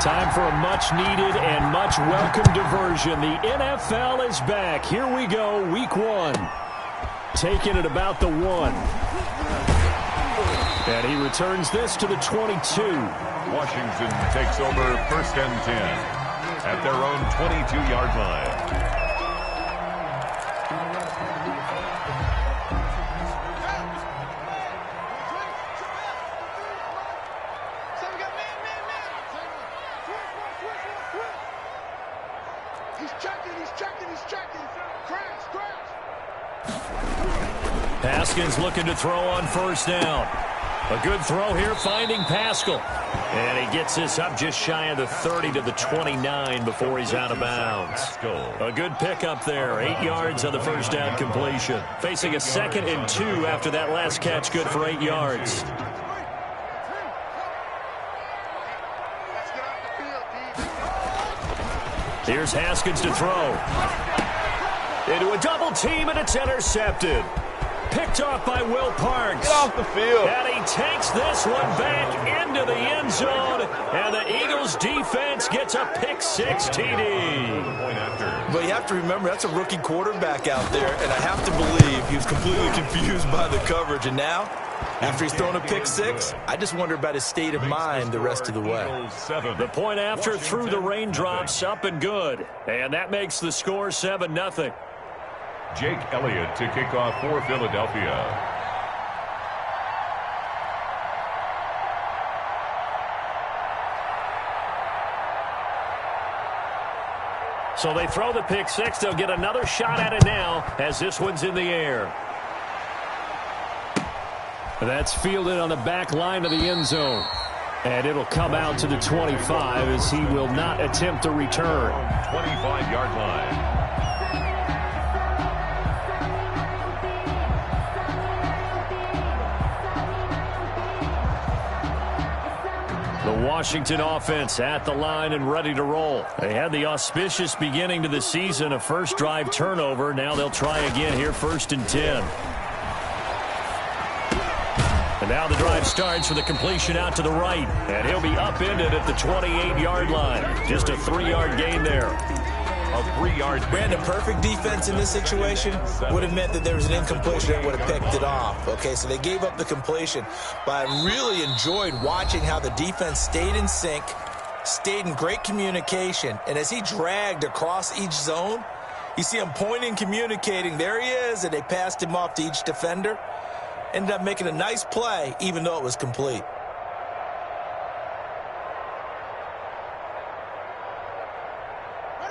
Time for a much-needed and much-welcome diversion. The NFL is back. Here we go, Week 1. Taking it about the 1. And he returns this to the 22. Washington takes over 1st and 10 at their own 22-yard line. Haskins looking to throw on 1st down. A good throw here, finding Pascal. And he gets this up just shy of the 30 to the 29 before he's out of bounds. A good pickup there, 8 yards on the 1st down completion. Facing a 2nd and 2 after that last catch, good for 8 yards. Here's Haskins to throw. Into a double team, and it's intercepted. Picked off by Will Parks. Get off the field. And he takes this one back into the end zone. And the Eagles defense gets a pick-6 TD. But you have to remember, that's a rookie quarterback out there. And I have to believe he was completely confused by the coverage. And now, after he's thrown a pick-6, I just wonder about his state of mind the rest of the way. The point after through the raindrops, up and good. And that makes the score 7-0. Jake Elliott to kick off for Philadelphia. So they throw the pick-6. They'll get another shot at it now as this one's in the air. That's fielded on the back line of the end zone. And it'll come out to the 25 as he will not attempt a return. 25-yard line. The Washington offense at the line and ready to roll. They had the auspicious beginning to the season, a first drive turnover. Now they'll try again here, 1st and 10. And now the drive starts with a completion out to the right. And he'll be upended at the 28-yard line. Just a 3-yard gain there. A 3-yard. Brandon, perfect defense in this situation would have meant that there was an incompletion that would have picked it off. Okay, so they gave up the completion. But I really enjoyed watching how the defense stayed in sync, stayed in great communication. And as he dragged across each zone, you see him pointing, communicating. There he is, and they passed him off to each defender. Ended up making a nice play, even though it was complete.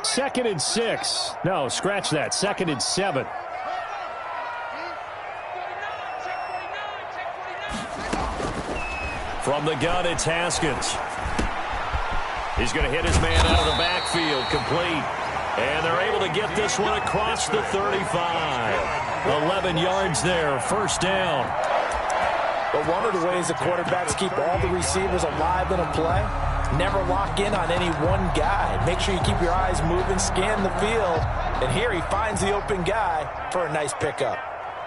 Second and 6. No, scratch that. 2nd and 7. From the gun, it's Haskins. He's going to hit his man out of the backfield, complete. And they're able to get this one across the 35. 11 yards there, 1st down. But one of the ways the quarterbacks keep all the receivers alive in a play, never lock in on any one guy. Make sure you keep your eyes moving, scan the field. And here he finds the open guy for a nice pickup.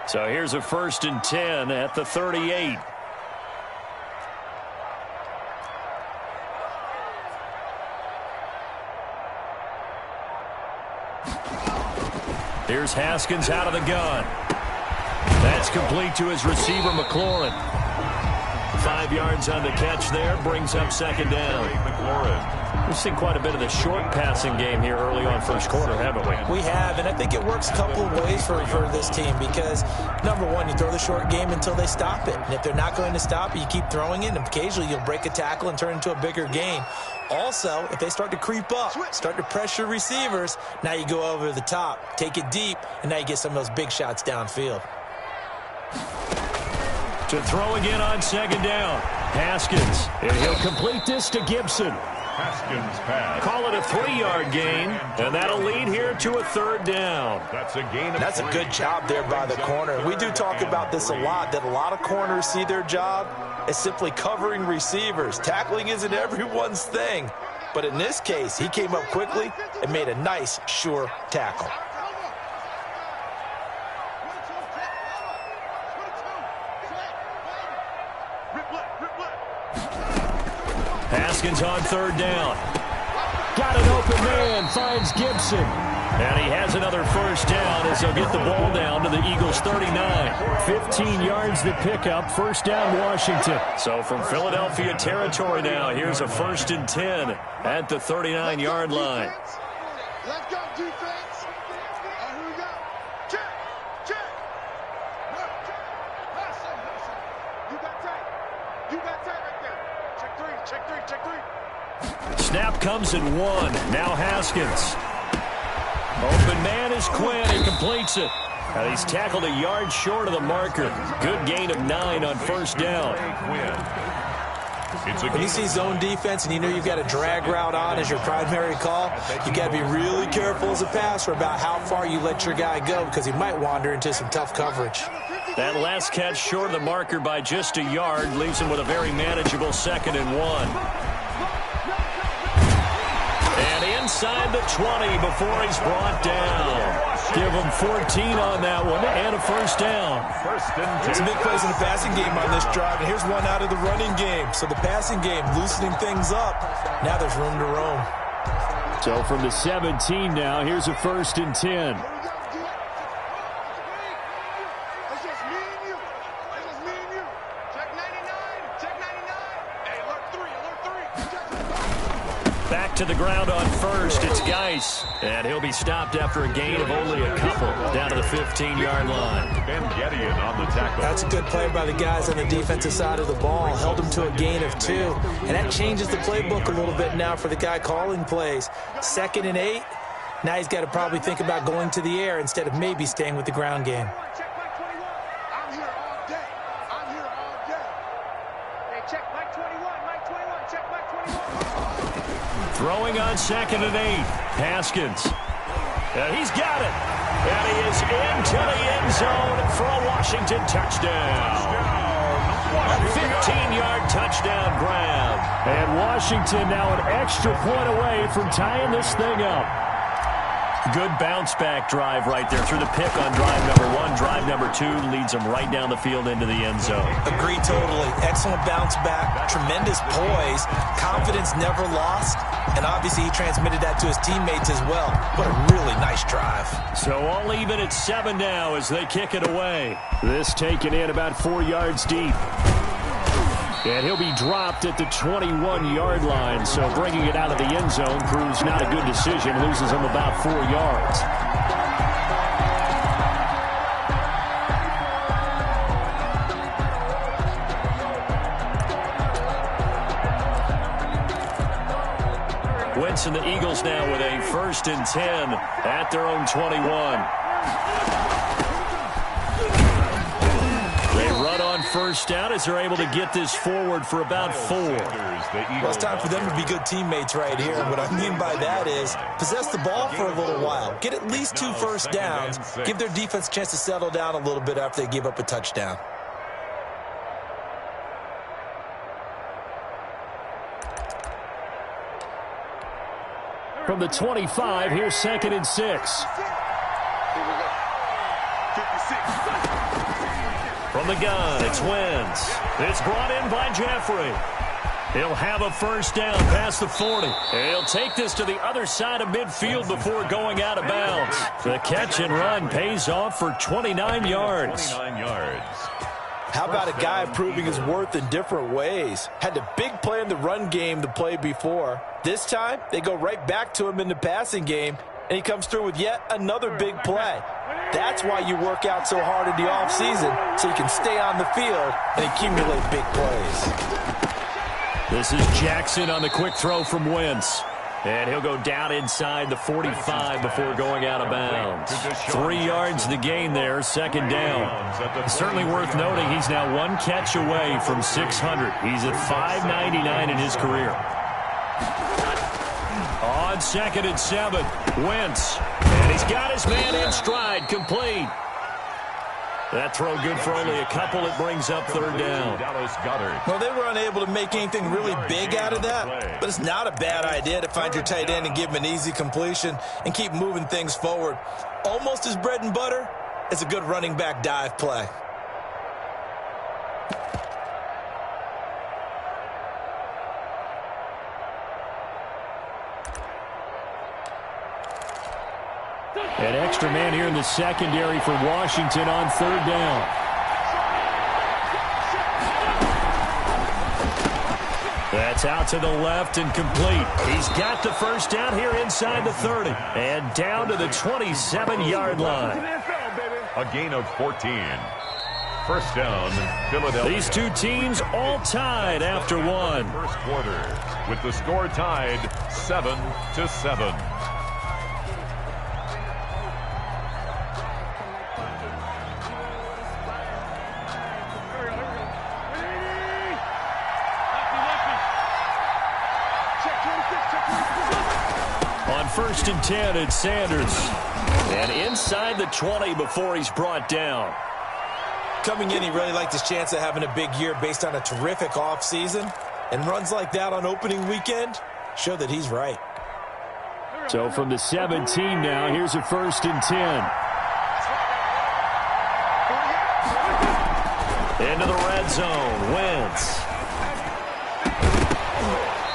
So here's a 1st and 10 at the 38. Here's Haskins out of the gun. That's complete to his receiver, McLaurin. 5 yards on the catch there, brings up 2nd down. McLaurin. We've seen quite a bit of the short passing game here early on 1st quarter, haven't we? We have, and I think it works a couple of ways for this team because, number one, you throw the short game until they stop it. And if they're not going to stop it, you keep throwing it, and occasionally you'll break a tackle and turn it into a bigger gain. Also, if they start to creep up, start to pressure receivers, now you go over the top, take it deep, and now you get some of those big shots downfield. To throw again on 2nd down. Haskins, and he'll complete this to Gibson. Haskins pass. Call it a 3-yard gain, and that'll lead here to a 3rd down. That's a gain of That's a good job there by the corner. We do talk about this a lot, that a lot of corners see their job as simply covering receivers. Tackling isn't everyone's thing. But in this case, he came up quickly and made a nice, sure tackle. Haskins on 3rd down. Got an open man, finds Gibson. And he has another first down as they'll get the ball down to the Eagles' 39. 15 yards to pick up, first down Washington. So from Philadelphia territory now, here's a 1st and 10 at the 39-yard line. Let's go, defense. Here we go. Check, check. You got tight. You got tight right there. Check three, check three, check three. Snap comes at 1. Now Haskins. Open man is Quinn. He completes it. And he's tackled a yard short of the marker. Good gain of 9 on first down. When you see zone defense and you know you've got a drag route on as your primary call, you got to be really careful as a passer about how far you let your guy go because he might wander into some tough coverage. That last catch short of the marker by just a yard leaves him with a very manageable 2nd and 1. And inside the 20 before he's brought down. Give him 14 on that one and a first down. Some big plays in the passing game on this drive, and here's one out of the running game. So the passing game loosening things up. Now there's room to roam. So from the 17 now, here's a 1st and 10. It's just me and you. It's just me and you. Check 99. Check 99. Hey, alert 3. Back to the ground on first. It's Geis. And he'll be stopped after a gain of only a couple down to the 15-yard line. Ben Gideon on the tackle. That's a good play by the guys on the defensive side of the ball. Held him to a gain of 2. And that changes the playbook a little bit now for the guy calling plays. 2nd and 8. Now he's got to probably think about going to the air instead of maybe staying with the ground game. Check Mike 21. I'm here all day. I'm here all day. Hey, check Mike 21. Mike 21. Check Mike 21. Throwing on 2nd and 8. Haskins. And he's got it. And he is into the end zone for a Washington touchdown. A 15-yard touchdown grab. And Washington now an extra point away from tying this thing up. Good bounce-back drive right there through the pick on drive number 1. Drive number 2 leads them right down the field into the end zone. Agree totally. Excellent bounce back. Tremendous poise. Confidence never lost. And obviously he transmitted that to his teammates as well. What a really nice drive. So all even at 7 now as they kick it away. This taken in about 4 yards deep. And he'll be dropped at the 21-yard line, so bringing it out of the end zone proves not a good decision. Loses him about 4 yards. Wentz and the Eagles now with a 1st and 10 at their own 21. First down as they're able to get this forward for about 4. Well, it's time for them to be good teammates right here. And what I mean by that is possess the ball for a little while. Get at least 2 first downs. Give their defense a chance to settle down a little bit after they give up a touchdown. From the 25, here's 2nd and 6. From the gun, it's Wentz. It's brought in by Jeffrey. He'll have a first down past the 40. He'll take this to the other side of midfield before going out of bounds. The catch and run pays off for 29 yards. 29 yards. How about a guy proving his worth in different ways? Had the big play in the run game the play before. This time, they go right back to him in the passing game, and he comes through with yet another big play. That's why you work out so hard in the offseason, so you can stay on the field and accumulate big plays. This is Jackson on the quick throw from Wentz. And he'll go down inside the 45 before going out of bounds. 3 yards the gain there, 2nd down. Certainly worth noting he's now 1 catch away from 600. He's at 599 in his career. On 2nd and 7, Wentz. And he's got his man in stride, complete. That throw good for only a couple. It brings up 3rd down. Well, they were unable to make anything really big out of that, but it's not a bad idea to find your tight end and give him an easy completion and keep moving things forward. Almost his bread and butter is a good running back dive play. An extra man here in the secondary for Washington on third down. That's out to the left and complete. He's got the first down here inside the 30 and down to the 27-yard line. A gain of 14. First down, Philadelphia. These two teams all tied after one. First quarter, with the score tied 7-7. On first and 10, it's Sanders. And inside the 20 before he's brought down. Coming in, he really liked his chance of having a big year based on a terrific offseason. And runs like that on opening weekend show that he's right. So from the 17 now, here's a first and 10. Into the red zone, Wentz.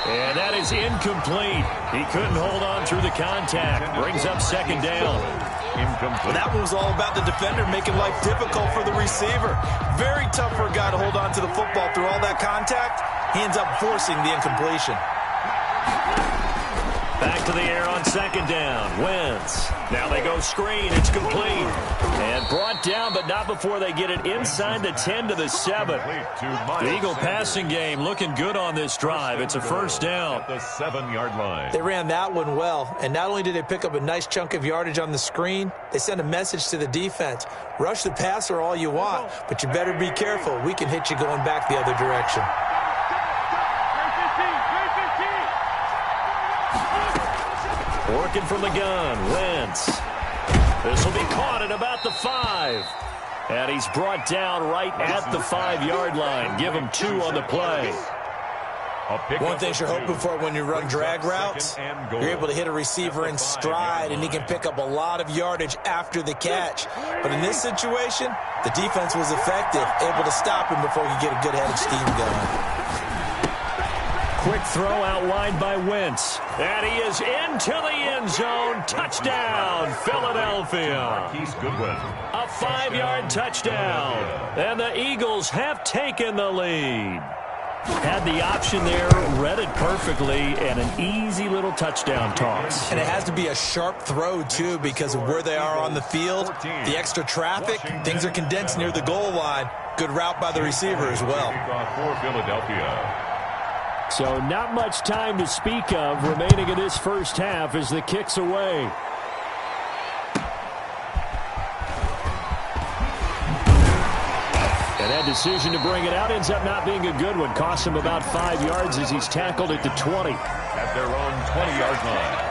And that is incomplete. He couldn't hold on through the contact. Brings up second down. Incomplete. That one was all about the defender making life difficult for the receiver. Very tough for a guy to hold on to the football through all that contact. He ends up forcing the incompletion. Back to the air on second down. Wentz. Now they go screen. It's complete. And brought down, but not before they get it inside the 10 to the 7. The Eagle passing game looking good on this drive. It's a first down. At the 7-yard line. They ran that one well, and not only did they pick up a nice chunk of yardage on the screen, they sent a message to the defense. Rush the passer all you want, but you better be careful. We can hit you going back the other direction. Working from the gun, Wentz. This will be caught at about the 5. And he's brought down right at the 5-yard line. Give him 2 on the play. One thing you're hoping for when you run drag routes, you're able to hit a receiver in stride, and he can pick up a lot of yardage after the catch. But in this situation, the defense was effective, able to stop him before he could get a good head of steam going. Quick throw out wide by Wentz. And he is into the end zone. Touchdown, Philadelphia. A 5-yard touchdown. And the Eagles have taken the lead. Had the option there, read it perfectly, and an easy little touchdown toss. And it has to be a sharp throw, too, because of where they are on the field. The extra traffic, things are condensed near the goal line. Good route by the receiver as well. For Philadelphia. So not much time to speak of remaining in this first half as the kick's away. And that decision to bring it out ends up not being a good one. Costs him about 5 yards as he's tackled at the 20. At their own 20-yard line.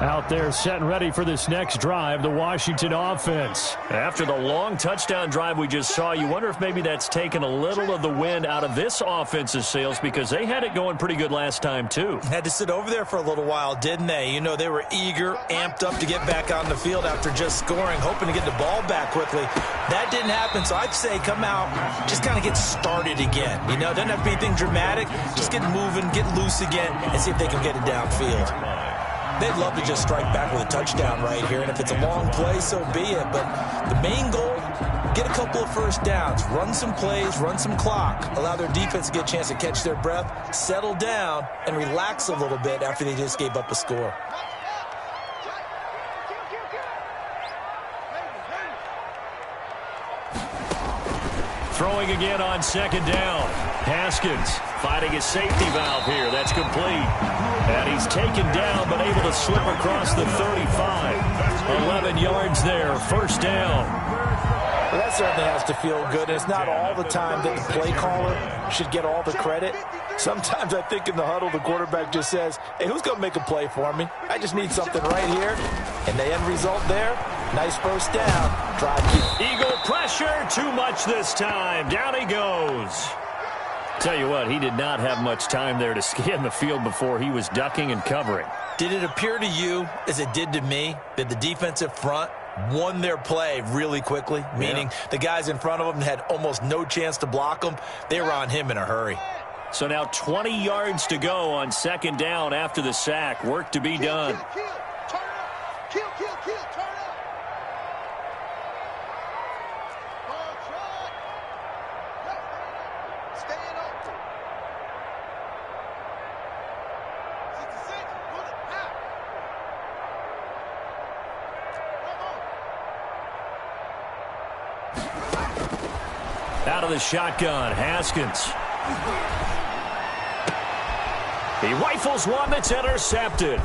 Out there set and ready for this next drive, the Washington offense. After the long touchdown drive we just saw, you wonder if maybe that's taken a little of the wind out of this offensive sails because they had it going pretty good last time too. Had to sit over there for a little while, didn't they? You know, they were eager, amped up to get back on the field after just scoring, hoping to get the ball back quickly. That didn't happen, so I'd say come out, just kind of get started again. You know, doesn't have to be anything dramatic. Just get moving, get loose again, and see if they can get it downfield. They'd love to just strike back with a touchdown right here, and if it's a long play, so be it. But the main goal, get a couple of first downs, run some plays, run some clock, allow their defense to get a chance to catch their breath, settle down, and relax a little bit after they just gave up a score. Throwing again on second down. Haskins fighting his safety valve here. That's complete. And he's taken down but able to slip across the 35. 11 yards there. First down. Well, that certainly has to feel good. And it's not all the time that the play caller should get all the credit. Sometimes I think in the huddle the quarterback just says, hey, who's going to make a play for me? I just need something right here. And the end result there, nice first down. Drive. Eagle pressure, too much this time. Down he goes. Tell you what, he did not have much time there to scan the field before he was ducking and covering. Did it appear to you, as it did to me, that the defensive front won their play really quickly? Meaning the guys in front of them had almost no chance to block them. They were on him in a hurry. So now 20 yards to go on second down after the sack. Work to be done. Kill, turn up. Kill, turn up. Staying open. 66, pull it out. Come on. Out of the shotgun, Haskins. He rifles one that's intercepted.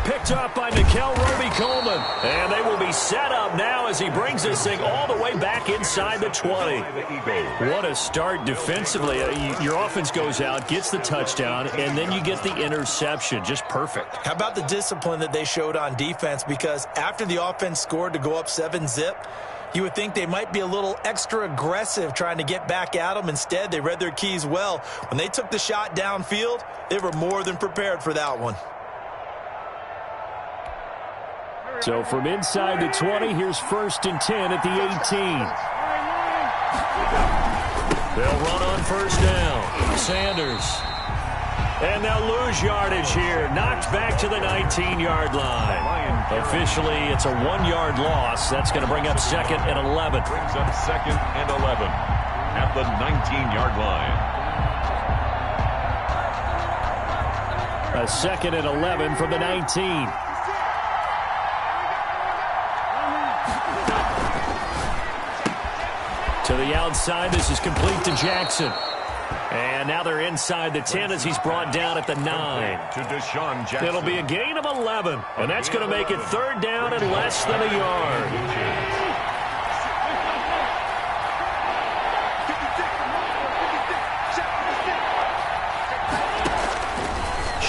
Picked up by Nickel Roby-Coleman. And they will be set up now as he brings this thing all the way back inside the 20. What a start defensively. Your offense goes out, gets the touchdown, and then you get the interception. Just perfect. How about the discipline that they showed on defense? Because after the offense scored to go up 7-zip, you would think they might be a little extra aggressive trying to get back at them. Instead, they read their keys well. When they took the shot downfield, they were more than prepared for that one. So from inside the 20, here's 1st and 10 at the 18. They'll run on first down. Sanders. And they'll lose yardage here. Knocked back to the 19-yard line. Officially, it's a 1-yard loss. That's going to bring up 2nd and 11. Brings up 2nd and 11 at the 19-yard line. A 2nd and 11 from the 19. To the outside, this is complete to Jackson. And now they're inside the 10 as he's brought down at the 9. To Deshaun Jackson. It'll be a gain of 11, and that's going to make it 3rd down and less than a yard.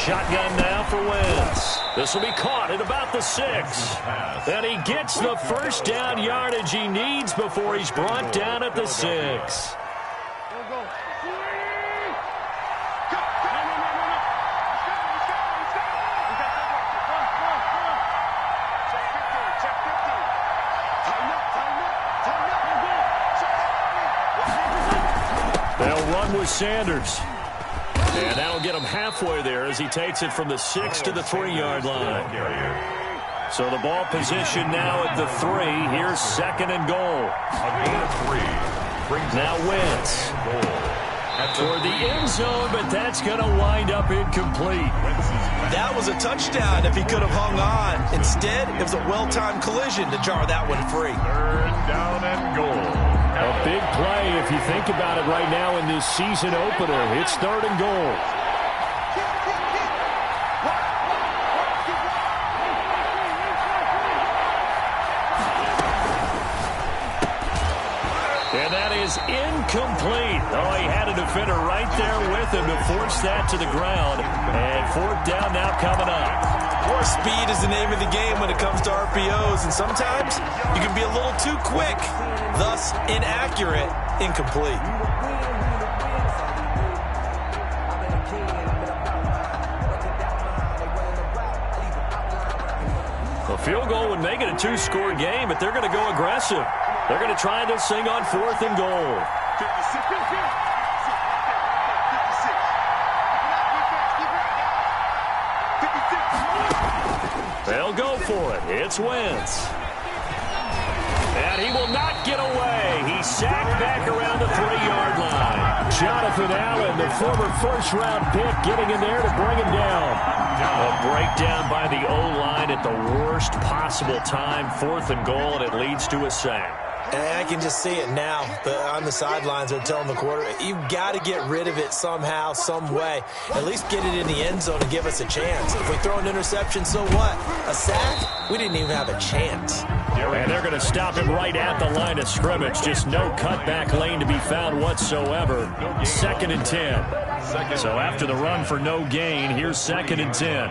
Shotgun now for Wentz. This will be caught at about the 6. And he gets the first down yardage he needs before he's brought down at the 6. They'll run with Sanders. And that'll get him halfway there as he takes it from the 6 to the 3-yard line. So the ball position now at the 3. Here's 2nd and goal. A gain of 3. Now Wentz. Toward the end zone, but that's going to wind up incomplete. That was a touchdown if he could have hung on. Instead, it was a well-timed collision to jar that one free. 3rd down and goal. A big play if you think about it right now in this season opener. It's 3rd and goal. And that is incomplete. Oh, he had a defender right there with him to force that to the ground. And 4th down now coming up. More speed is the name of the game when it comes to RPOs, and sometimes you can be a little too quick, thus inaccurate, incomplete. A field goal would make it a 2-score game, but they're going to go aggressive. They're going to try this thing on 4th and goal. They'll go for it. It's Wentz. And he will not get away. He's sacked back around the 3-yard line. Jonathan Allen, the former first-round pick, getting in there to bring him down. A breakdown by the O-line at the worst possible time. 4th and goal, and it leads to a sack. And I can just see it now. On the sidelines, they're telling the quarterback, you've got to get rid of it somehow, some way. At least get it in the end zone and give us a chance. If we throw an interception, so what? A sack? We didn't even have a chance. And they're going to stop him right at the line of scrimmage. Just no cutback lane to be found whatsoever. 2nd and 10. So after the run for no gain, here's 2nd and 10.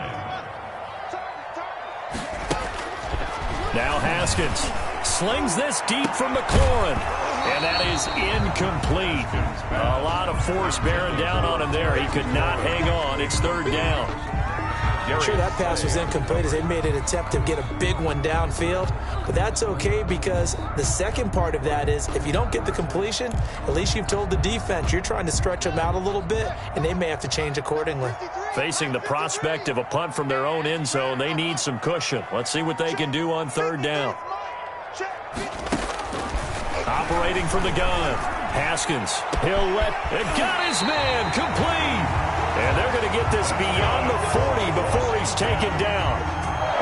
Now Haskins slings this deep from McLaurin. And that is incomplete. A lot of force bearing down on him there. He could not hang on. It's 3rd down. Sure, that pass was incomplete as they made an attempt to get a big one downfield, but that's okay because the second part of that is if you don't get the completion, at least you've told the defense you're trying to stretch them out a little bit, and they may have to change accordingly. Facing the prospect of a punt from their own end zone, they need some cushion. Let's see what they can do on third down. Operating from the gun, Haskins. He'll let it. Got his man complete. And they're going to get this beyond the 40 before he's taken down.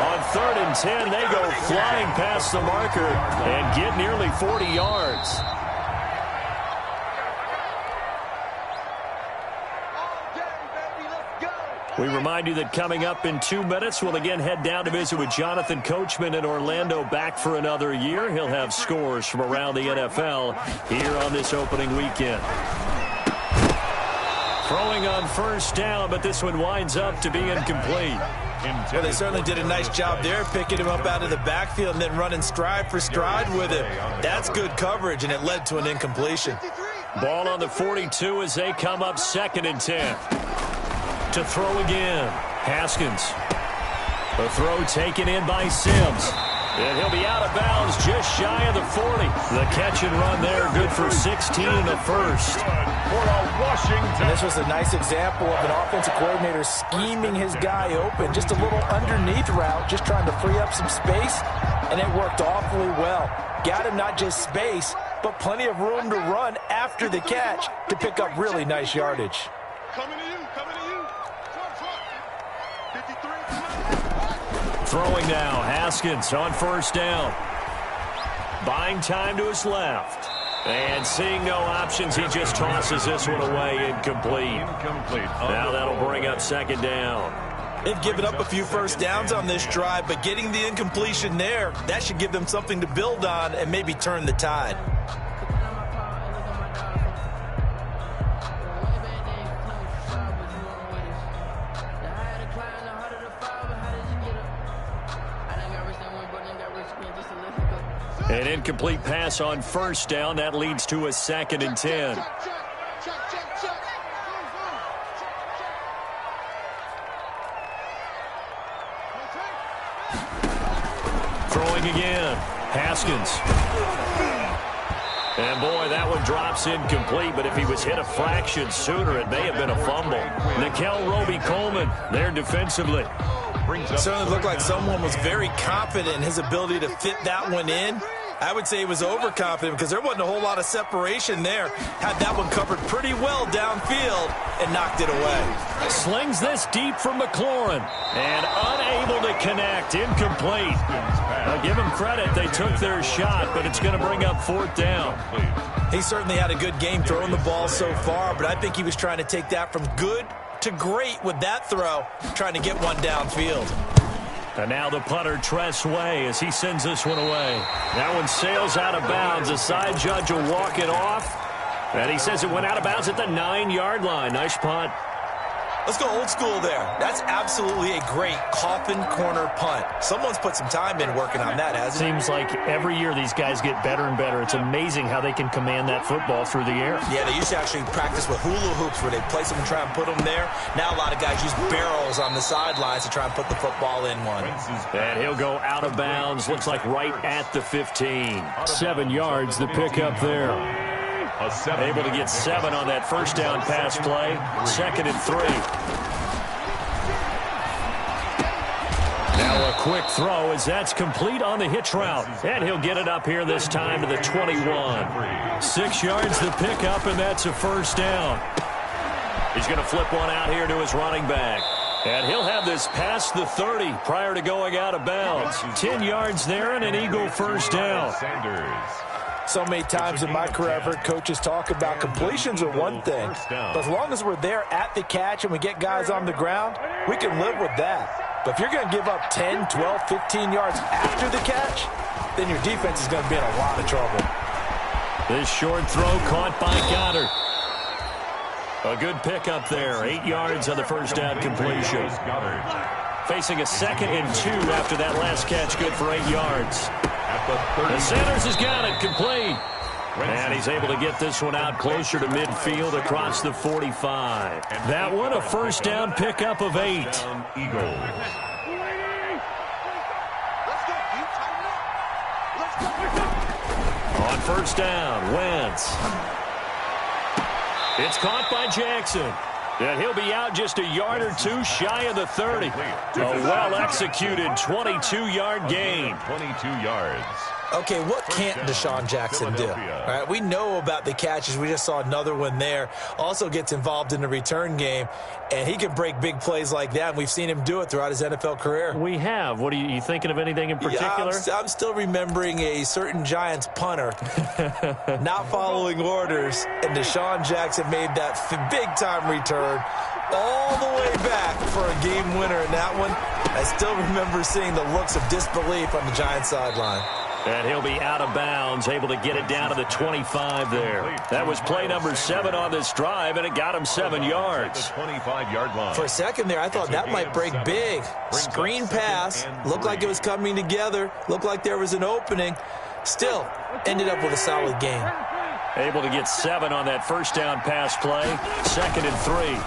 On 3rd and 10, they go flying past the marker and get nearly 40 yards. We remind you that coming up in 2 minutes, we'll again head down to visit with Jonathan Coachman in Orlando, back for another year. He'll have scores from around the NFL here on this opening weekend. Throwing on first down, but this one winds up to be incomplete. Well, they certainly did a nice job there, picking him up out of the backfield and then running stride for stride with him. That's good coverage, and it led to an incompletion. Ball on the 42 as they come up 2nd and 10. To throw again, Haskins. The throw taken in by Sims. And he'll be out of bounds just shy of the 40. The catch and run there, good for 16 and a first. And this was a nice example of an offensive coordinator scheming his guy open. Just a little underneath route, just trying to free up some space, and it worked awfully well. Got him not just space, but plenty of room to run after the catch to pick up really nice yardage. Coming to you. Throwing now, Haskins on first down. Buying time to his left. And seeing no options, he just tosses this one away, incomplete. Now that'll bring up 2nd down. They've given up a few first downs on this drive, but getting the incompletion there, that should give them something to build on and maybe turn the tide. An incomplete pass on first down. That leads to a 2nd and 10. Throwing again. Haskins. And boy, that one drops incomplete, but if he was hit a fraction sooner, it may have been a fumble. Nikel Roby-Coleman there defensively. It certainly looked like someone was very confident in his ability to fit that one in. I would say he was overconfident because there wasn't a whole lot of separation there. Had that one covered pretty well downfield and knocked it away. Slings this deep from McLaurin and unable to connect. Incomplete. I'll give him credit. They took their shot, but it's going to bring up 4th down. He certainly had a good game throwing the ball so far, but I think he was trying to take that from good to great with that throw, trying to get one downfield. And now the punter, Tress Way, as he sends this one away. That one sails out of bounds. The side judge will walk it off. And he says it went out of bounds at the 9-yard line. Nice punt. Let's go old school there. That's absolutely a great coffin corner punt. Someone's put some time in working on that, hasn't it? Seems like every year these guys get better and better. It's amazing how they can command that football through the air. Yeah, they used to actually practice with hula hoops where they place them and try and put them there. Now a lot of guys use barrels on the sidelines to try and put the football in one. And he'll go out of bounds. Looks like right at the 15. 7 yards, the pickup there. Able to get 7 on that first down pass play. 2nd and 3. Now a quick throw as that's complete on the hitch route. And he'll get it up here this time to the 21. 6 yards the pickup, and that's a first down. He's going to flip one out here to his running back. And he'll have this past the 30 prior to going out of bounds. 10 yards there and an Eagle first down. So many times in my career, I've heard coaches talk about completions are one thing. But as long as we're there at the catch and we get guys on the ground, we can live with that. But if you're going to give up 10, 12, 15 yards after the catch, then your defense is going to be in a lot of trouble. This short throw caught by Goddard. A good pickup there. 8 yards on the first down completion. Facing a 2nd and 2 after that last catch, good for 8 yards. The Sanders has got it complete. And he's able to get this one out closer to midfield across the 45. That one, a first down pickup of 8. Eagles. On first down, Wentz. It's caught by Jackson. And he'll be out just a yard or two shy of the 30. A well-executed 22-yard gain. 22 yards. Okay, what can't Deshaun Jackson do? All right, we know about the catches. We just saw another one there. Also gets involved in the return game, and he can break big plays like that, and we've seen him do it throughout his NFL career. We have. What are you thinking of anything in particular? Yeah, I'm still remembering a certain Giants punter not following orders, and Deshaun Jackson made that big-time return all the way back for a game winner in that one. I still remember seeing the looks of disbelief on the Giants sideline. And he'll be out of bounds, able to get it down to the 25 there. That was play number 7 on this drive, and it got him 7 yards. The 25-yard line. For a second there, I thought that might break big. Screen pass, looked like it was coming together, looked like there was an opening. Still, ended up with a solid game. Able to get 7 on that first down pass play. 2nd and 3.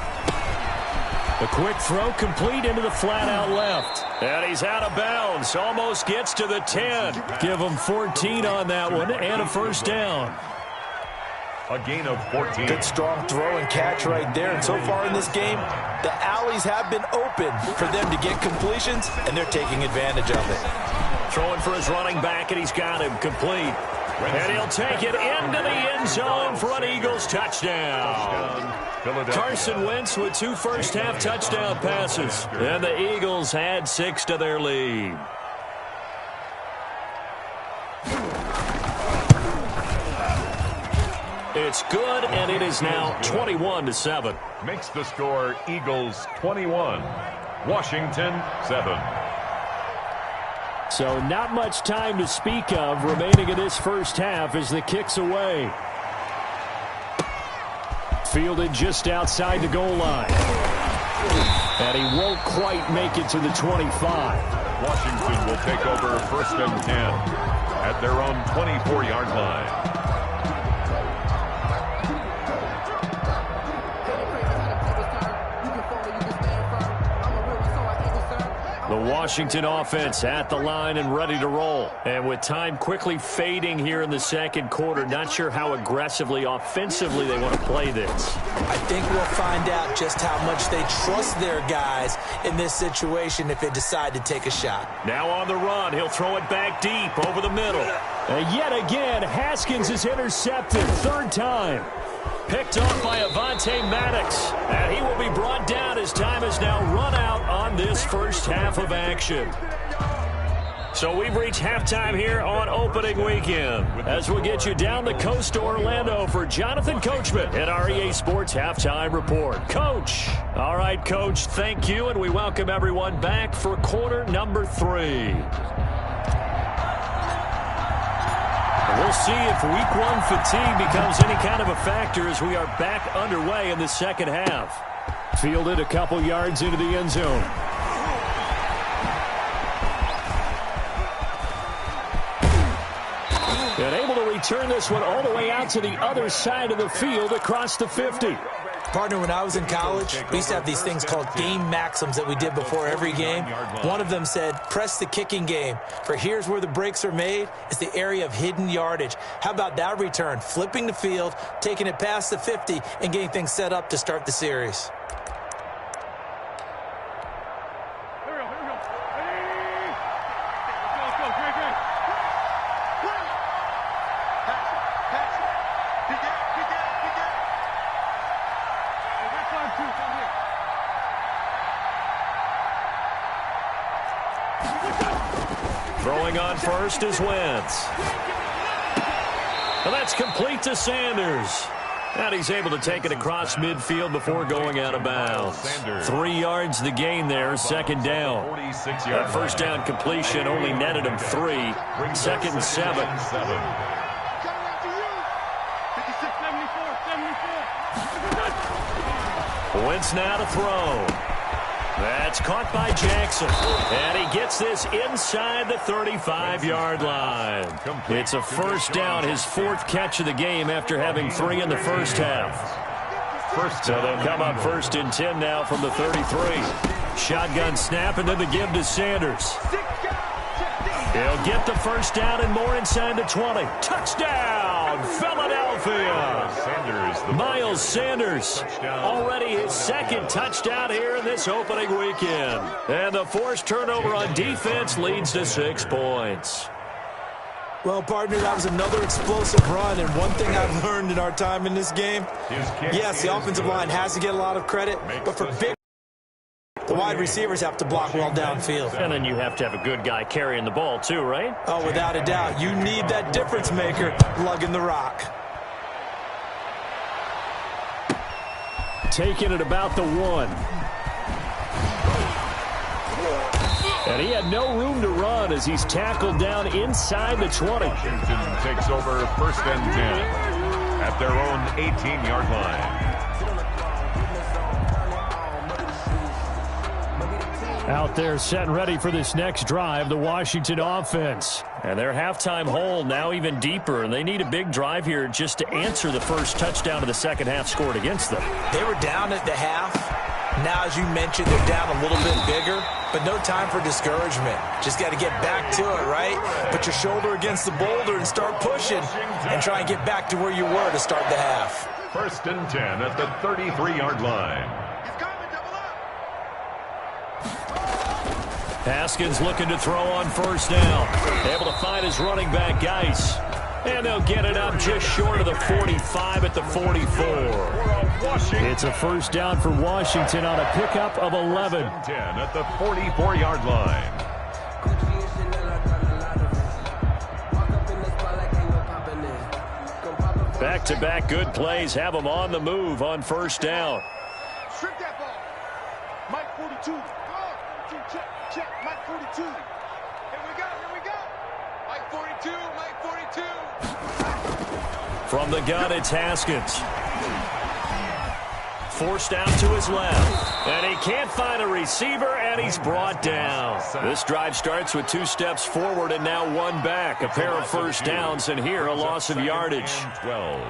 The quick throw complete into the flat out left. And he's out of bounds. Almost gets to the 10. Give him 14 on that one and a first down. A gain of 14. Good strong throw and catch right there. And so far in this game, the alleys have been open for them to get completions, and they're taking advantage of it. Throwing for his running back, and he's got him complete. And he'll take it into the end zone for an Eagles touchdown. Carson Wentz with 2 first-half touchdown passes. And the Eagles add 6 to their lead. It's good, and it is now 21-7. Makes the score Eagles 21, Washington 7. So not much time to speak of remaining in this first half as the kick's away. Fielded just outside the goal line. And he won't quite make it to the 25. Washington will take over 1st and 10 at their own 24-yard line. The Washington offense at the line and ready to roll. And with time quickly fading here in the second quarter, not sure how aggressively, offensively they want to play this. I think we'll find out just how much they trust their guys in this situation if they decide to take a shot. Now on the run, he'll throw it back deep over the middle. And yet again, Haskins is intercepted, 3rd time. Picked off by Avonte Maddox. And he will be brought down as time has now run out on this first half of action. So we've reached halftime here on opening weekend. As we get you down the coast to Orlando for Jonathan Coachman at our EA Sports Halftime Report. Coach. All right, Coach, thank you, and we welcome everyone back for quarter number 3. We'll see if week 1 fatigue becomes any kind of a factor as we are back underway in the second half. Fielded a couple yards into the end zone. And able to return this one all the way out to the other side of the field across the 50. Partner, when I was in college, we used to have these things called game maxims that we did before every game. One of them said, press the kicking game, for here's where the breaks are made. It's the area of hidden yardage. How about that return? Flipping the field, taking it past the 50, and getting things set up to start the series. Throwing on first is Wentz. And that's complete to Sanders. And he's able to take it across midfield before going out of bounds. 3 yards the gain there, 2nd down. That first down completion only netted him 3. 2nd and 7. Wentz now to throw. That's caught by Jackson. And he gets this inside the 35-yard line. It's a first down, his fourth catch of the game after having 3 in the first half. So they'll come up 1st and 10 now from the 33. Shotgun snap, and then the give to Sanders. He'll get the first down and more inside the 20. Touchdown, Philadelphia! Miles Sanders, already his second touchdown here in this opening weekend. And the forced turnover on defense leads to 6 points. Well, partner, that was another explosive run, and one thing I've learned in our time in this game, yes, the offensive line has to get a lot of credit, but for big, the wide receivers have to block well downfield. And then you have to have a good guy carrying the ball too, right? Oh, without a doubt. You need that difference maker lugging the rock. Taking it about the 1. And he had no room to run as he's tackled down inside the 20. Washington takes over 1st and 10 at their own 18-yard line. Out there set and ready for this next drive, the Washington offense. And their halftime hole now even deeper, and they need a big drive here just to answer the first touchdown of the second half scored against them. They were down at the half. Now, as you mentioned, they're down a little bit bigger, but no time for discouragement. Just got to get back to it, right? Put your shoulder against the boulder and start pushing and try and get back to where you were to start the half. 1st and 10 at the 33-yard line. Haskins looking to throw on first down. Able to find his running back, Geis. And they'll get it up just short of the 45 at the 44. It's a first down for Washington on a pickup of 11. 10 at the 44-yard line. Back-to-back good plays have them on the move on first down. Strip that ball. Mike 42. Check. Mike 42. Here we go. Mike 42. Mike 42. From the gun, it's Haskins. Forced out to his left. And he can't find a receiver, and he's brought down. This drive starts with 2 steps forward and now 1 back. A pair of first downs, and here a loss of yardage. 12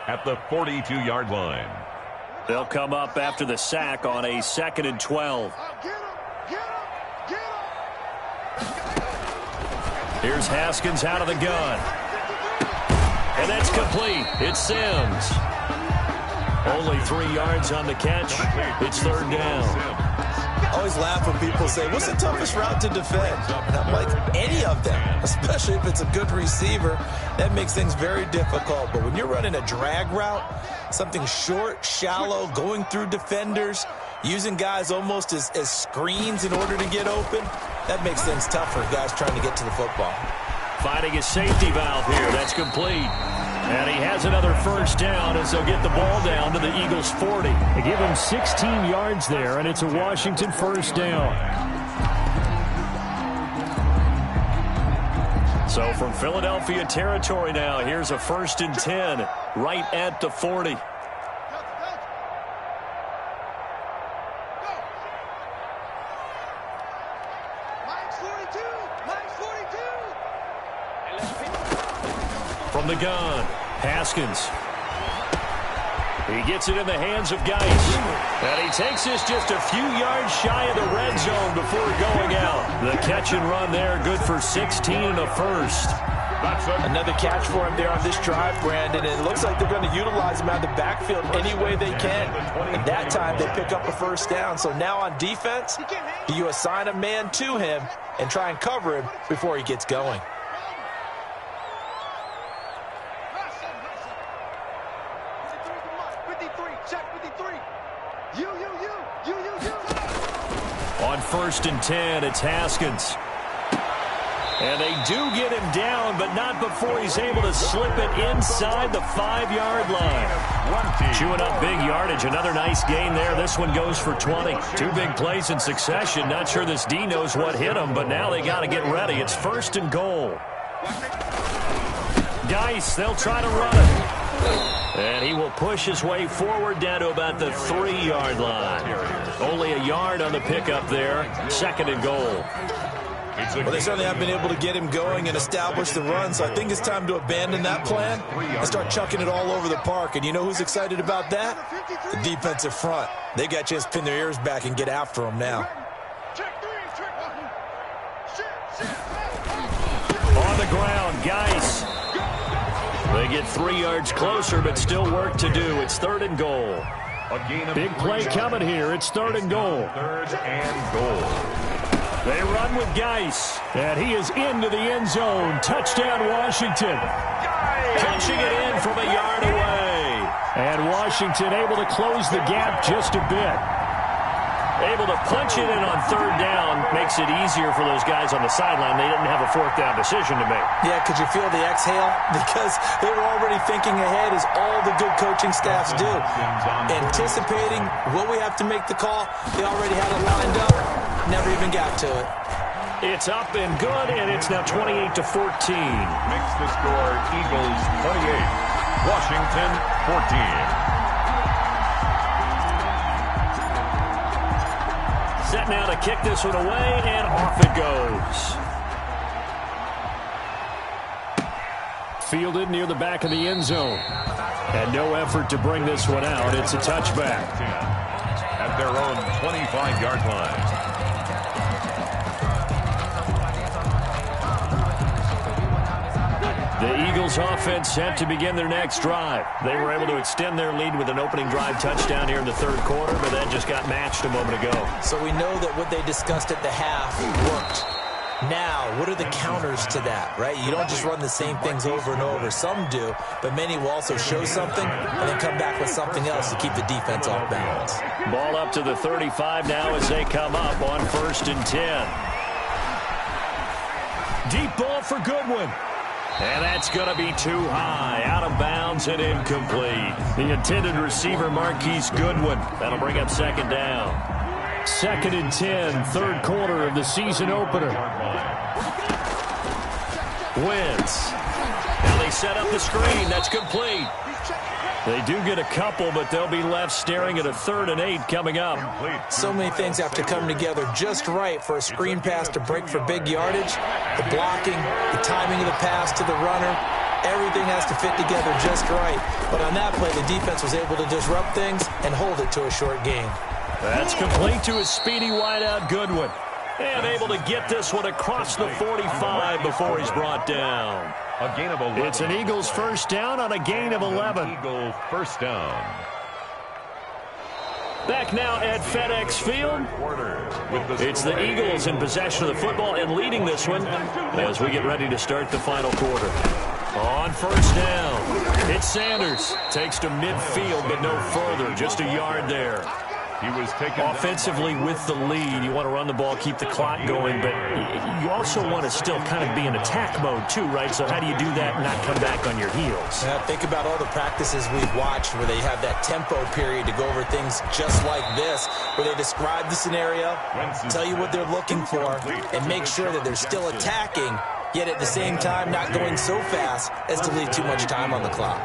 at the 42-yard line. They'll come up after the sack on a 2nd and 12. Here's Haskins out of the gun. And that's complete. It's Sims. Only 3 yards on the catch. It's 3rd down. I always laugh when people say, what's the toughest route to defend? And I'm like, any of them, especially if it's a good receiver. That makes things very difficult. But when you're running a drag route, something short, shallow, going through defenders, using guys almost as screens in order to get open, that makes things tough for guys trying to get to the football. Finding a safety valve here. That's complete. And he has another first down as they'll get the ball down to the Eagles' 40. They give him 16 yards there, and it's a Washington first down. So from Philadelphia territory now, here's a 1st and 10 right at the 40. From the gun, Haskins. He gets it in the hands of Geis. And he takes this just a few yards shy of the red zone before going out. The catch and run there, good for 16 and a first. Another catch for him there on this drive, Brandon. And it looks like they're going to utilize him out of the backfield any way they can. And that time they pick up a first down. So now on defense, do you assign a man to him and try and cover him before he gets going? On 1st and 10, it's Haskins. And they do get him down, but not before he's able to slip it inside the 5-yard line. Chewing up big yardage. Another nice gain there. This one goes for 20. 2 big plays in succession. Not sure this D knows what hit him, but now they got to get ready. It's 1st and goal. Geis, they'll try to run it. And he will push his way forward down to about the 3-yard line. Only a yard on the pickup there. 2nd and goal. Well, they certainly have been able to get him going and establish the run, so I think it's time to abandon that plan and start chucking it all over the park. And you know who's excited about that? The defensive front. They got a chance to pin their ears back and get after him now. On the ground, Geis. They get 3 yards closer, but still work to do. It's 3rd and goal. Big play coming here. It's 3rd and goal. 3rd and goal. They run with Geis. And he is into the end zone. Touchdown, Washington. Punching it in from a yard away. And Washington able to close the gap just a bit. Able to punch it in on 3rd down makes it easier for those guys on the sideline. They didn't have a 4th down decision to make. Yeah, could you feel the exhale? Because they were already thinking ahead, as all the good coaching staffs do. Anticipating, will we have to make the call? They already had it lined up. Never even got to it. It's up and good, and it's now 28-14. Makes the score Eagles 28, Washington 14. Set now to kick this one away, and off it goes. Fielded near the back of the end zone. And no effort to bring this one out. It's a touchback. At their own 25-yard line. The Eagles offense set to begin their next drive. They were able to extend their lead with an opening drive touchdown here in the 3rd quarter, but that just got matched a moment ago. So we know that what they discussed at the half worked. Now, what are the counters to that, right? You don't just run the same things over and over. Some do, but many will also show something and then come back with something else to keep the defense off balance. Ball up to the 35 now as they come up on 1st and 10. Deep ball for Goodwin. And that's going to be too high. Out of bounds and incomplete. The intended receiver, Marquise Goodwin. That'll bring up 2nd down. 2nd and 10, 3rd quarter of the season opener. Wentz. Now they set up the screen. That's complete. They do get a couple, but they'll be left staring at a 3rd and 8 coming up. So many things have to come together just right for a screen pass to break for big yardage. The blocking, the timing of the pass to the runner, everything has to fit together just right. But on that play, the defense was able to disrupt things and hold it to a short gain. That's complete to a speedy wideout Goodwin. And able to get this one across the 45 before he's brought down. A gain of 11. It's an Eagles 1st down on a gain of 11. Eagle 1st down. Back now at FedEx Field. It's the Eagles in possession of the football and leading this one as we get ready to start the final quarter. On 1st down, it's Sanders. Takes to midfield, but no further. Just a yard there. He was taken offensively with the lead. You want to run the ball, keep the clock going, but you also want to still kind of be in attack mode too, right? So how do you do that and not come back on your heels? Think about all the practices we've watched where they have that tempo period to go over things just like this, where they describe the scenario, tell you what they're looking for, and make sure that they're still attacking, yet at the same time not going so fast as to leave too much time on the clock.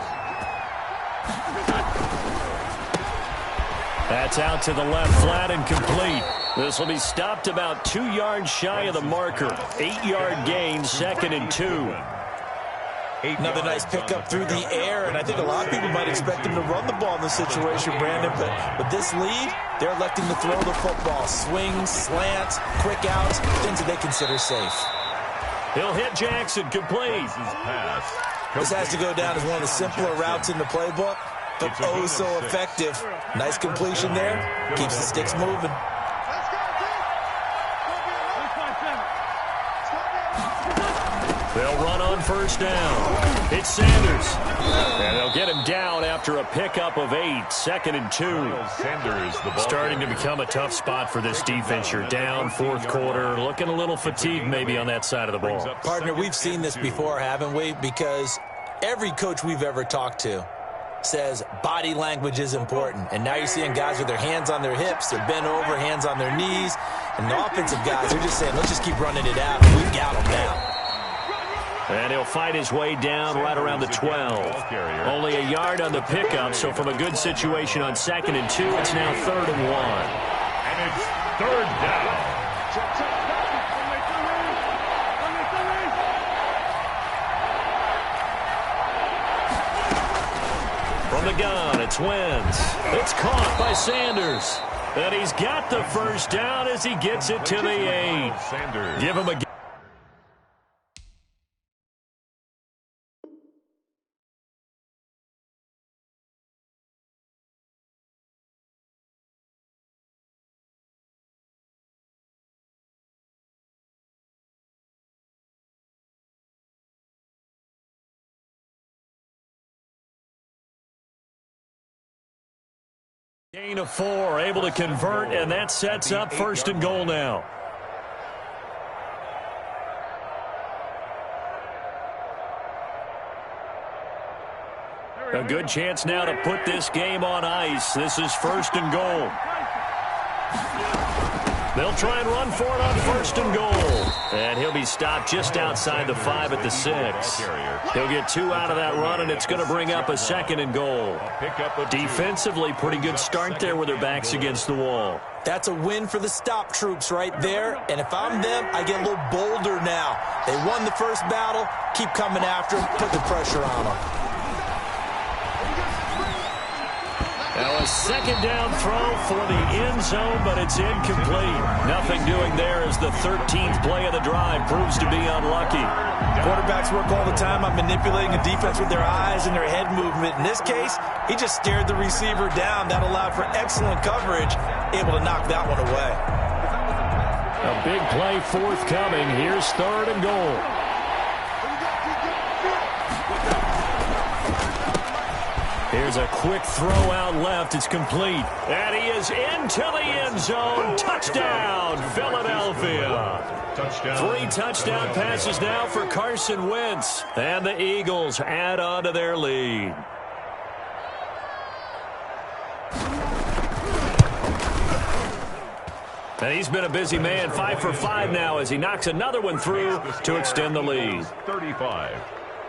That's out to the left, flat and complete. This will be stopped about 2 yards shy of the marker. 8-yard gain, 2nd and 2. Another nice pickup through the air, and I think a lot of people might expect him to run the ball in this situation, Brandon, but with this lead, they're electing to throw the football. Swings, slants, quick outs, things that they consider safe. He'll hit Jackson, complete. This has to go down as one of the simpler routes in the playbook, but oh so effective. Nice completion there. Keeps the sticks moving. They'll run on 1st down. It's Sanders. And they'll get him down after a pickup of 8. 2nd and 2. Sanders, the ball starting to become a tough spot for this defense. You're down 4th quarter. Looking a little fatigued maybe on that side of the ball. Partner, we've seen this before, haven't we? Because every coach we've ever talked to says body language is important. And now you're seeing guys with their hands on their hips, they're bent over, hands on their knees. And the offensive guys are just saying, let's just keep running it out. We've got them now. And he'll fight his way down right around the 12. Only a yard on the pickup, so from a good situation on 2nd and 2, it's now 3rd and 1. And it's 3rd down. From the gun, it's Wentz. It's caught by Sanders. And he's got the first down as he gets it to the 8. Give him a... Gain of 4, able to convert, and that sets up 1st and goal now. A good chance now to put this game on ice. This is 1st and goal. They'll try and run for it on 1st and goal. And he'll be stopped just outside the 5 at the 6. He'll get 2 out of that run, and it's going to bring up a 2nd and goal. Defensively, pretty good start there with their backs against the wall. That's a win for the stop troops right there. And if I'm them, I get a little bolder now. They won the first battle. Keep coming after them. Put the pressure on them. Now a 2nd down throw for the end zone, but it's incomplete. Nothing doing there as the 13th play of the drive proves to be unlucky. Quarterbacks work all the time on manipulating a defense with their eyes and their head movement. In this case, he just stared the receiver down. That allowed for excellent coverage, able to knock that one away. A big play forthcoming. Here's 3rd and goal. Here's a quick throw out left. It's complete. And he is into the end zone. Touchdown, Philadelphia. 3 touchdown passes now for Carson Wentz. And the Eagles add on to their lead. And he's been a busy man, 5 for 5 now as he knocks another one through to extend the lead. 35,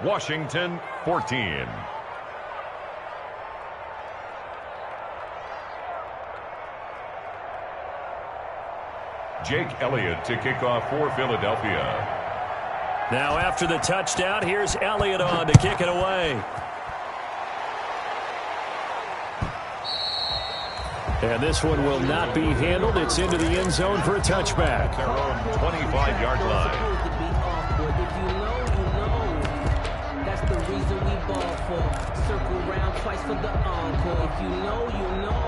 Washington 14. Jake Elliott to kick off for Philadelphia. Now after the touchdown, here's Elliott on to kick it away. And this one will not be handled. It's into the end zone for a touchback. Their own 25-yard line. That's the reason we ball for. Circle round twice for the encore. If you know, you know.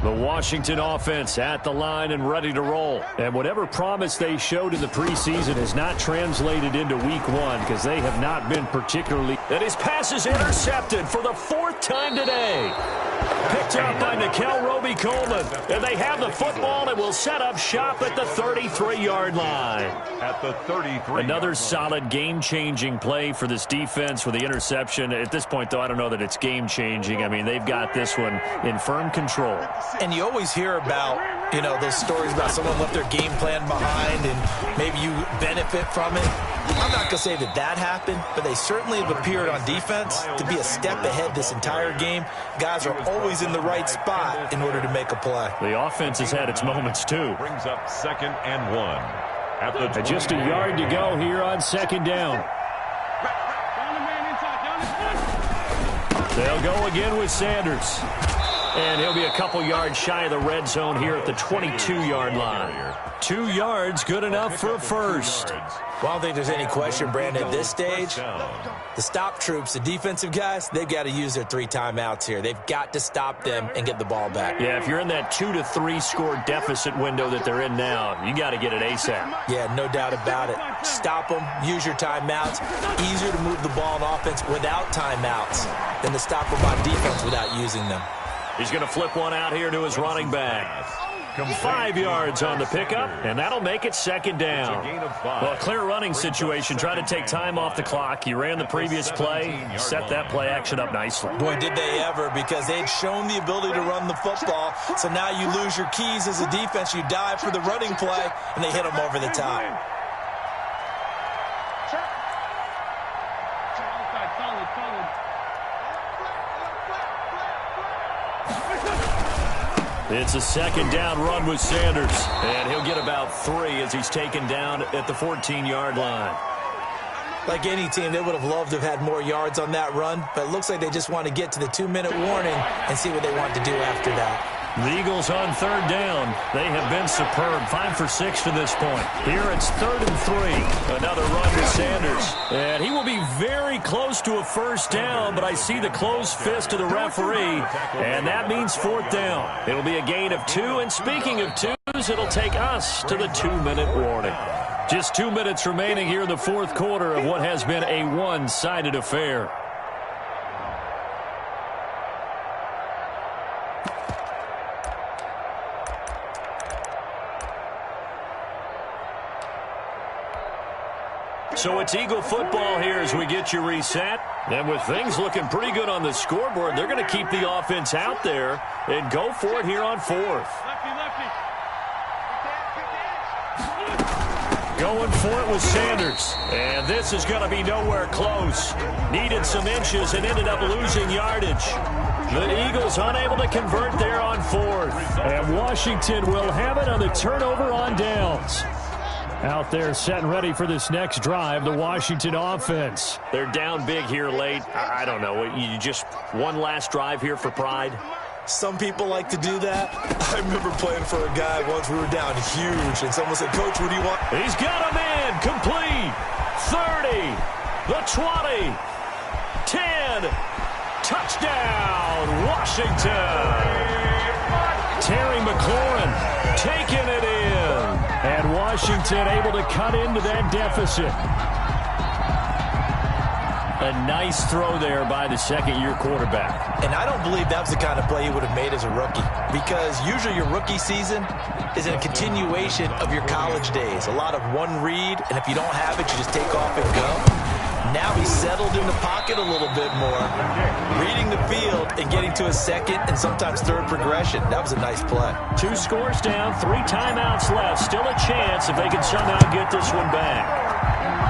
The Washington offense at the line and ready to roll. And whatever promise they showed in the preseason has not translated into week 1 because they have not been particularly... And his pass is intercepted for the 4th time today. Picked up by Nikel Roby-Coleman. And they have the football and will set up shop at the 33-yard line. At the 33. Another solid game-changing play for this defense with the interception. At this point, though, I don't know that it's game-changing. I mean, they've got this one in firm control. And you always hear about, you know, those stories about someone left their game plan behind and maybe you benefit from it. I'm not going to say that that happened, but they certainly have appeared on defense to be a step ahead this entire game. Guys are always in the right spot in order to make a play. The offense has had its moments, too. Brings up 2nd and 1. At the just a yard to go here on 2nd down. They'll go again with Sanders. And he'll be a couple yards shy of the red zone here at the 22-yard line. 2 yards, good enough for a first. Well, I don't think there's any question, Brandon, at this stage, the stop troops, the defensive guys, they've got to use their 3 timeouts here. They've got to stop them and get the ball back. Yeah, if you're in that 2 to 3 score deficit window that they're in now, you got to get it ASAP. Yeah, no doubt about it. Stop them, use your timeouts. Easier to move the ball on offense without timeouts than to stop them on defense without using them. He's going to flip one out here to his running back. 5 yards on the pickup, and that'll make it second down. Well, a clear running situation. Try to take time off the clock. You ran the previous play, set that play action up nicely. Boy, did they ever, because they'd shown the ability to run the football. So now you lose your keys as a defense. You dive for the running play, and they hit them over the top. It's a second down run with Sanders, and he'll get about 3 as he's taken down at the 14-yard line. Like any team, they would have loved to have had more yards on that run, but it looks like they just want to get to the 2-minute warning and see what they want to do after that. The Eagles on third down. They have been superb. 5 for 6 to this point. Here it's 3rd and 3. Another run with Sanders. And he will be very close to a first down, but I see the closed fist of the referee, and that means 4th down. It'll be a gain of 2, and speaking of 2s, it'll take us to the 2-minute warning. Just 2 minutes remaining here in the fourth quarter of what has been a one-sided affair. So it's Eagle football here as we get you reset. And with things looking pretty good on the scoreboard, they're going to keep the offense out there and go for it here on 4th. Going for it with Sanders. And this is going to be nowhere close. Needed some inches and ended up losing yardage. The Eagles unable to convert there on 4th. And Washington will have it on the turnover on downs. Out there set and ready for this next drive, the Washington offense. They're down big here late. I don't know. You just one last drive here for pride? Some people like to do that. I remember playing for a guy once. We were down huge, and someone said, "Coach, what do you want?" He's got him in. Complete. 30. The 20. 10. Touchdown, Washington. Terry McLaurin taking it in. And Washington able to cut into that deficit. A nice throw there by the second-year quarterback. And I don't believe that was the kind of play he would have made as a rookie, because usually your rookie season is a continuation of your college days. A lot of one read, and if you don't have it, you just take off and go. Now he's settled in the pocket a little bit more, reading the field and getting to a second and sometimes third progression. That was a nice play. 2 scores down, 3 timeouts left. Still a chance if they can somehow get this one back.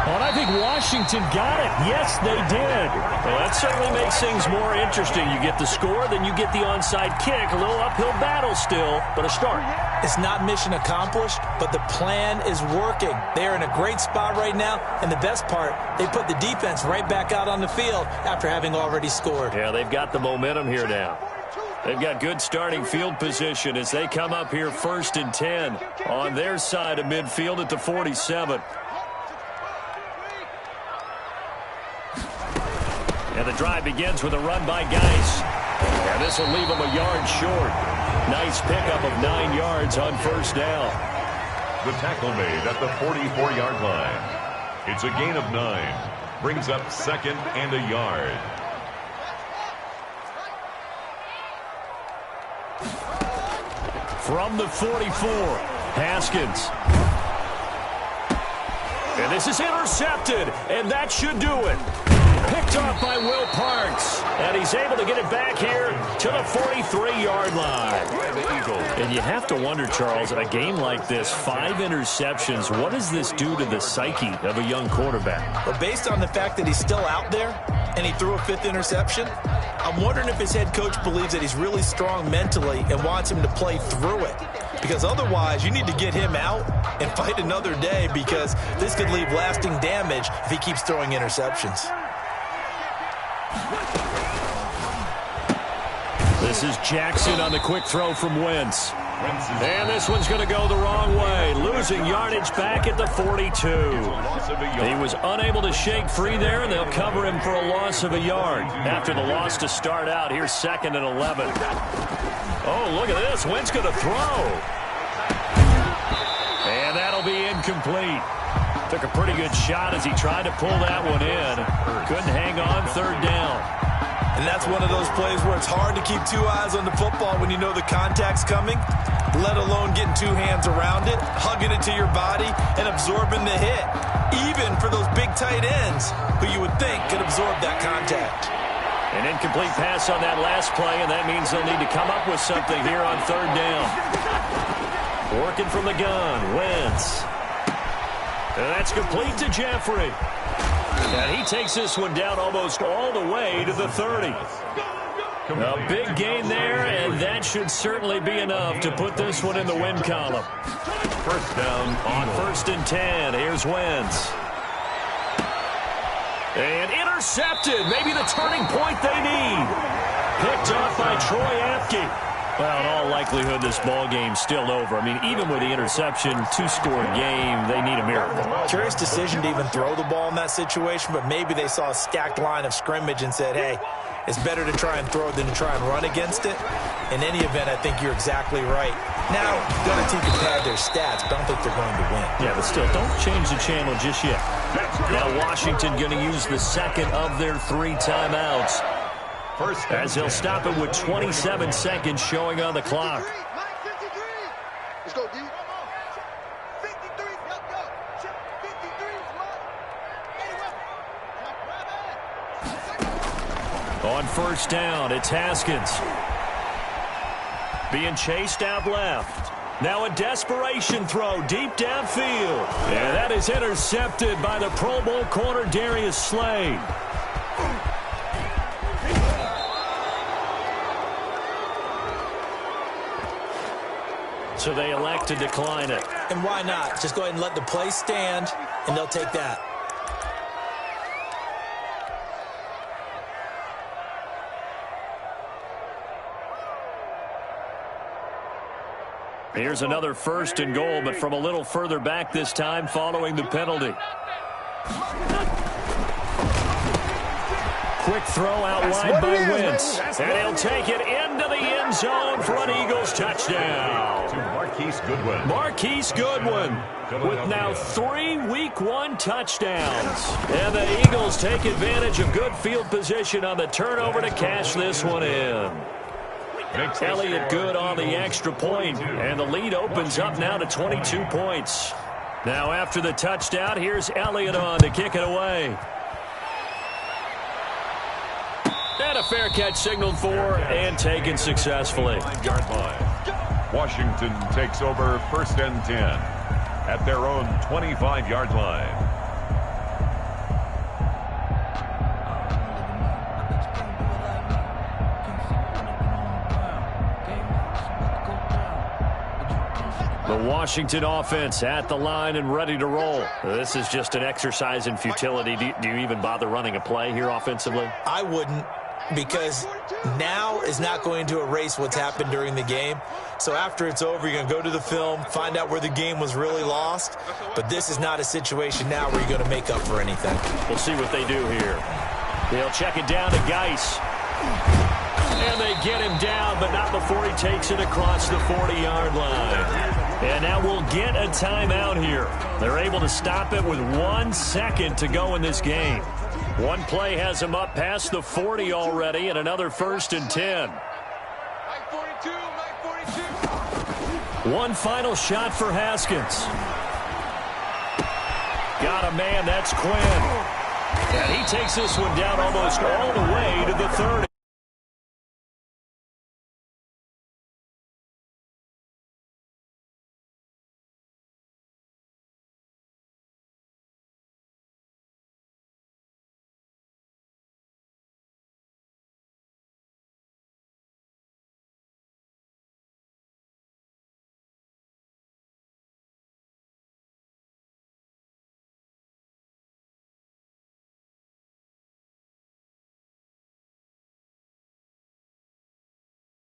Well, I think Washington got it. Yes, they did. Well, that certainly makes things more interesting. You get the score, then you get the onside kick. A little uphill battle still, but a start. It's not mission accomplished, but the plan is working. They're in a great spot right now, and the best part, they put the defense right back out on the field after having already scored. Yeah, they've got the momentum here now. They've got good starting field position as they come up here 1st and 10 on their side of midfield at the 47. And the drive begins with a run by Geis. And this will leave him a yard short. Nice pickup of 9 yards on first down. The tackle made at the 44-yard line. It's a gain of 9. Brings up 2nd and a yard. From the 44, Haskins. And this is intercepted, and that should do it. Picked off by Will Parks, and he's able to get it back here to the 43-yard line. And you have to wonder, Charles, in a game like this, 5 interceptions, what does this do to the psyche of a young quarterback? But based on the fact that he's still out there and he threw a 5th interception, I'm wondering if his head coach believes that he's really strong mentally and wants him to play through it. Because otherwise, you need to get him out and fight another day, because this could leave lasting damage if he keeps throwing interceptions. This is Jackson on the quick throw from Wentz. And this one's going to go the wrong way. Losing yardage back at the 42. He was unable to shake free there, and they'll cover him for a loss of a yard. After the loss to start out, here's 2nd and 11. Oh, look at this. Wentz going to throw. And that'll be incomplete. Took a pretty good shot as he tried to pull that one in. Couldn't hang on, 3rd down. And that's one of those plays where it's hard to keep 2 eyes on the football when you know the contact's coming. let alone getting two hands around it, hugging it to your body, and absorbing the hit, even for those big tight ends who you would think could absorb that contact. An incomplete pass on that last play, and that means they'll need to come up with something here on third down. Working from the gun, Wentz. And that's complete to Jeffrey. And he takes this one down almost all the way to the 30. A big gain there, and that should certainly be enough to put this one in the win column. First down on 1st and 10. Here's Wentz. And intercepted. Maybe the turning point they need. Picked off by Troy Apke. Well, in all likelihood, this ball game's still over. I mean, even with the interception, two-score game, they need a miracle. Curious decision to even throw the ball in that situation, but maybe they saw a stacked line of scrimmage and said, hey, it's better to try and throw than to try and run against it. In any event, I think you're exactly right. Now, the other team can pad their stats, but I don't think they're going to win. Yeah, but still, don't change the channel just yet. Now Washington going to use the second of their 3 timeouts, as they'll stop it with 27 seconds showing on the clock. Let's go, D. 53. Go. 53. On first down, it's Haskins. Being chased out left. Now a desperation throw deep downfield. And that is intercepted by the Pro Bowl corner Darius Slade. So they elect to decline it. And why not? Just go ahead and let the play stand, and they'll take that. Here's another 1st and goal, but from a little further back this time following the penalty. Quick throw out wide by Wentz. And he'll take it into the end zone for an Eagles touchdown. to Marquise Goodwin. Marquise Goodwin with now 3 Week 1 touchdowns. And the Eagles take advantage of good field position on the turnover to cash this one in. Elliott good on the extra point, and the lead opens up now to 22 points. Now after the touchdown, here's Elliott on to kick it away. And a fair catch signaled for and taken successfully. 5-yard line. Washington takes over 1st and 10 at their own 25-yard line. The Washington offense at the line and ready to roll. This is just an exercise in futility. Do you even bother running a play here offensively? I wouldn't, because now is not going to erase what's happened during the game. So after it's over, you're going to go to the film, find out where the game was really lost. But this is not a situation now where you're going to make up for anything. We'll see what they do here. They'll check it down to Geis. And they get him down, but not before he takes it across the 40-yard line. And now we'll get a timeout here. They're able to stop it with 1 second to go in this game. One play has him up past the 40 already, and another 1st and 10. One final shot for Haskins. Got a man, that's Quinn. And he takes this one down almost all the way to the 30.